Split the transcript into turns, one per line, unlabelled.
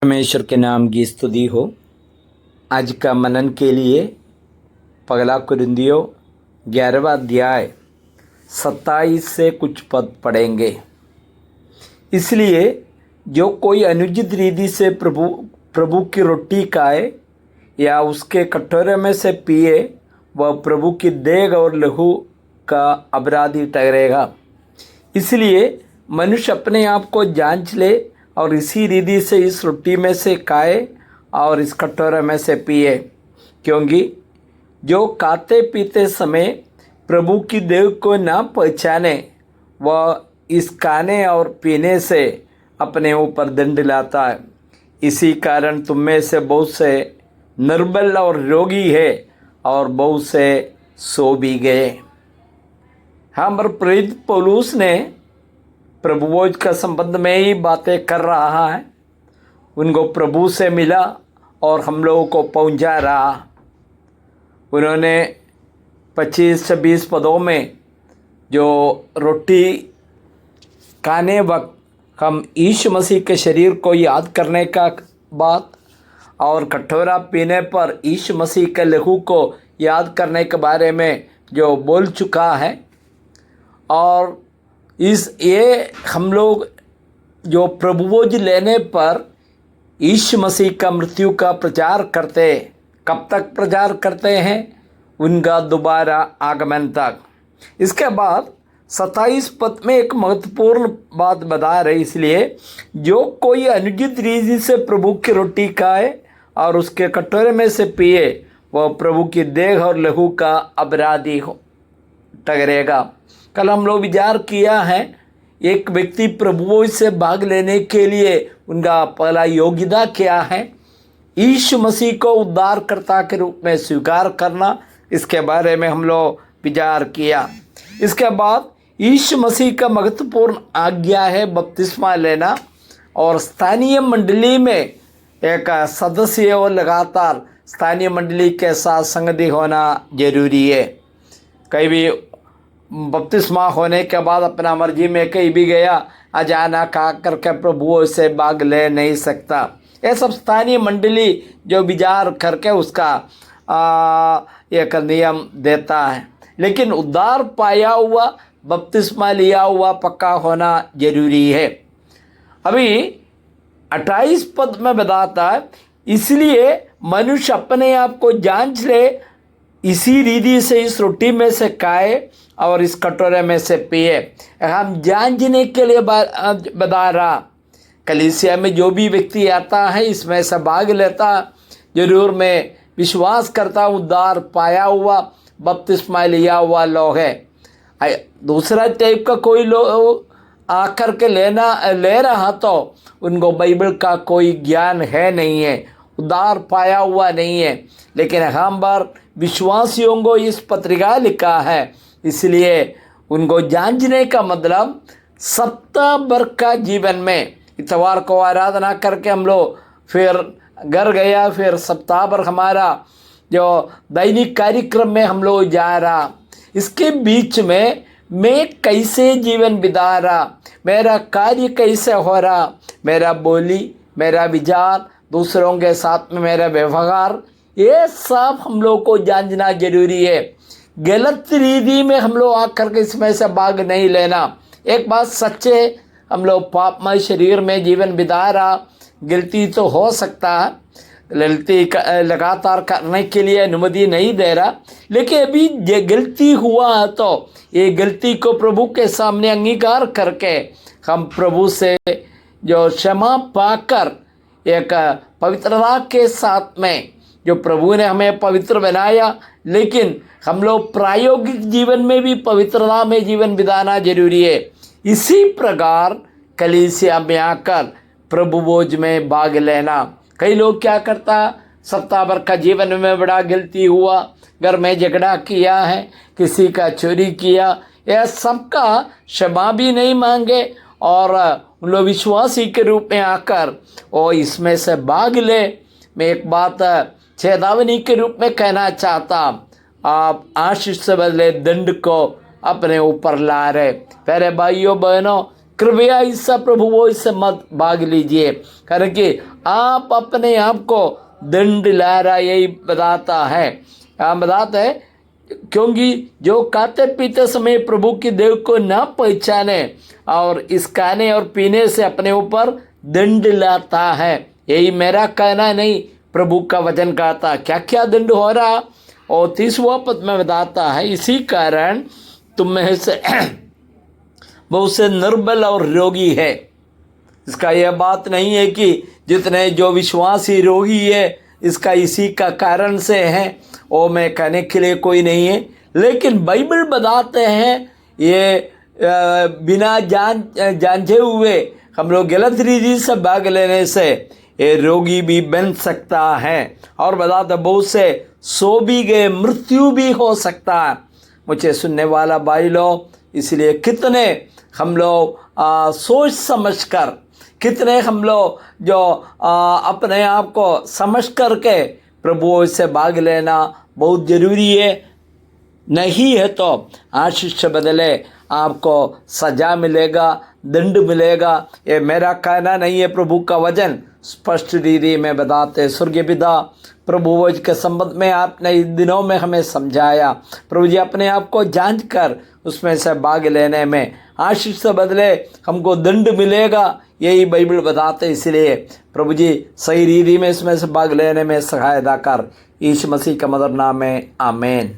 परमेश्वर के नाम की स्तुति हो। आज का मनन के लिए पगला कुरिन्थियों 11वां अध्याय 27 से कुछ पद पढ़ेंगे। इसलिए जो कोई अनुचित रीति से प्रभु की रोटी खाए या उसके कटोरे में से पिए वह प्रभु की देह और लहू का अपराधी ठहरेगा। इसलिए मनुष्य अपने आप को जांच ले और इसी रीति से इस रोटी में से खाए और इस कटोरे में से पिए, क्योंकि जो खाते पीते समय प्रभु की देह को न पहचाने वह इस खाने और पीने से अपने ऊपर दंड लाता है। इसी कारण तुम में से बहुत से निर्बल और रोगी है और बहुत से सो भी गए। हाँ, पर प्रेरित पौलुस ने प्रभु भोज का संबंध में ही बातें कर रहा है। उनको प्रभु से मिला और हम लोगों को पहुंचा रहा। उन्होंने 25-26 पदों में जो रोटी खाने वक्त हम यीशु मसीह के शरीर को याद करने का बात और कटोरा पीने पर यीशु मसीह के लहू को याद करने के बारे में जो बोल चुका है। और ये हम लोग जो प्रभु भोज लेने पर यीशु मसीह का मृत्यु का प्रचार करते, कब तक प्रचार करते हैं? उनका दोबारा आगमन तक। इसके बाद 27 पद में एक महत्वपूर्ण बात बता रहे। इसलिए जो कोई अनुचित रीति से प्रभु की रोटी खाए और उसके कटोरे में से पिए वह प्रभु की देह और लहू का अपराधी ठहरेगा। कल हम लोग विचार किया है, एक व्यक्ति प्रभु भोज से भाग लेने के लिए उनका पहला योग्यता क्या है? यीशु मसीह को उद्धारकर्ता के रूप में स्वीकार करना। इसके बारे में हम लोग विचार किया। इसके बाद यीशु मसीह का महत्वपूर्ण आज्ञा है बपतिस्मा लेना और स्थानीय मंडली में एक सदस्य और लगातार स्थानीय मंडली के साथ संगति होना जरूरी है। कहीं भी बपतिस्मा होने के बाद अपना मर्जी में कहीं भी गया अचानक आकर के प्रभु से भाग ले नहीं सकता। ये सब स्थानीय मंडली जो विचार करके उसका एक नियम देता है। लेकिन उद्धार पाया हुआ, बपतिस्मा लिया हुआ पक्का होना जरूरी है। अभी 28 पद में बताता है, इसलिए मनुष्य अपने आप को जांच ले, इसी रीति से इस रोटी में से खाए और इस कटोरे में से पिए। हम जांचने के लिए बता रहा। कलीसिया में जो भी व्यक्ति आता है इसमें से भाग लेता, जरूर मैं विश्वास करता हूँ उद्धार पाया हुआ, बपतिस्मा लिया हुआ लोग है। दूसरा टाइप का कोई लोग आकर के ले रहा तो उनको बाइबल का कोई ज्ञान है नहीं है, उद्धार पाया हुआ नहीं है। लेकिन हम बार विश्वासियों को इस पत्रिका लिखा है, इसलिए उनको जांचने का मतलब सप्ताह भर का जीवन में इतवार को आराधना करके हम लोग फिर घर गया, फिर सप्ताह भर हमारा जो दैनिक कार्यक्रम में हम लोग जा रहा, इसके बीच में मैं कैसे जीवन बिता रहा, मेरा कार्य कैसे हो रहा, मेरा बोली, मेरा विचार, दूसरों के साथ में मेरा व्यवहार, ये सब हम लोग को जानना जरूरी है। गलत रीति में हम लोग आकर के इसमें से भाग नहीं लेना। एक बात सच्चे, हम लोग पापमय शरीर में जीवन बिता रहा, गलती तो हो सकता है, गलती लगातार करने के लिए अनुमति नहीं दे रहा, लेकिन अभी ये गलती हुआ तो ये गलती को प्रभु के सामने अंगीकार करके हम प्रभु से जो क्षमा पाकर एक पवित्रता के साथ में, जो प्रभु ने हमें पवित्र बनाया, लेकिन हम लोग प्रायोगिक जीवन में भी पवित्रता में जीवन बिताना जरूरी है। इसी प्रकार कलीसिया में आकर प्रभु भोज में भाग लेना। कई लोग क्या करता, सप्ताह भर का जीवन में बड़ा गलती हुआ, घर में झगड़ा किया है, किसी का चोरी किया, यह सबका क्षमा भी नहीं मांगे और उन लोग विश्वासी के रूप में आकर और इसमें से भाग ले। मैं एक बात चेतावनी के रूप में कहना चाहता, आप आशीष से बदले दंड को अपने ऊपर ला रहे। प्यारे भाइयों बहनों, कृपया इससे प्रभु वो इससे मत भाग लीजिए, कारण कि आप अपने आप को दंड ला रहा, यही बताता है। बताता है क्योंकि जो खाते पीते समय प्रभु की देव को न पहचाने और इस खाने और पीने से अपने ऊपर दंड लाता है। यही मेरा कहना नहीं, प्रभु का वचन कहता। क्या क्या दंड हो रहा, और 30वां पद में बताता है, इसी कारण तुम में से बहुत से निर्बल और रोगी है। इसका यह बात नहीं है कि जितने जो विश्वासी रोगी है इसका इसी का कारण से है, वो मैं कहने के लिए कोई नहीं है, लेकिन बाइबल बताते हैं ये बिना जानते हुए हम लोग गलत रीति से भाग लेने से ये रोगी भी बन सकता है। और बताते बहुत से सो भी गए, मृत्यु भी हो सकता है। मुझे सुनने वाला भाई लोग, इसलिए कितने हम लोग सोच समझकर, कितने हम लोग जो अपने आप को समझ करके प्रभु से भाग लेना बहुत ज़रूरी है। नहीं है तो आशीष से बदले आपको सजा मिलेगा, दंड मिलेगा। ये मेरा कहना नहीं है, प्रभु का वचन स्पष्ट रीति में बताते। स्वर्गीय पिता, प्रभु वचन के संबंध में आपने इन दिनों में हमें समझाया। प्रभु जी अपने आप को जांच कर उसमें से भाग लेने में आशीष से बदले हमको दंड मिलेगा, यही बाइबल बताते। इसलिए प्रभु जी सही रीति में इसमें से भाग लेने में सहायता कर, यीशु मसीह का मधुर नाम में आमीन।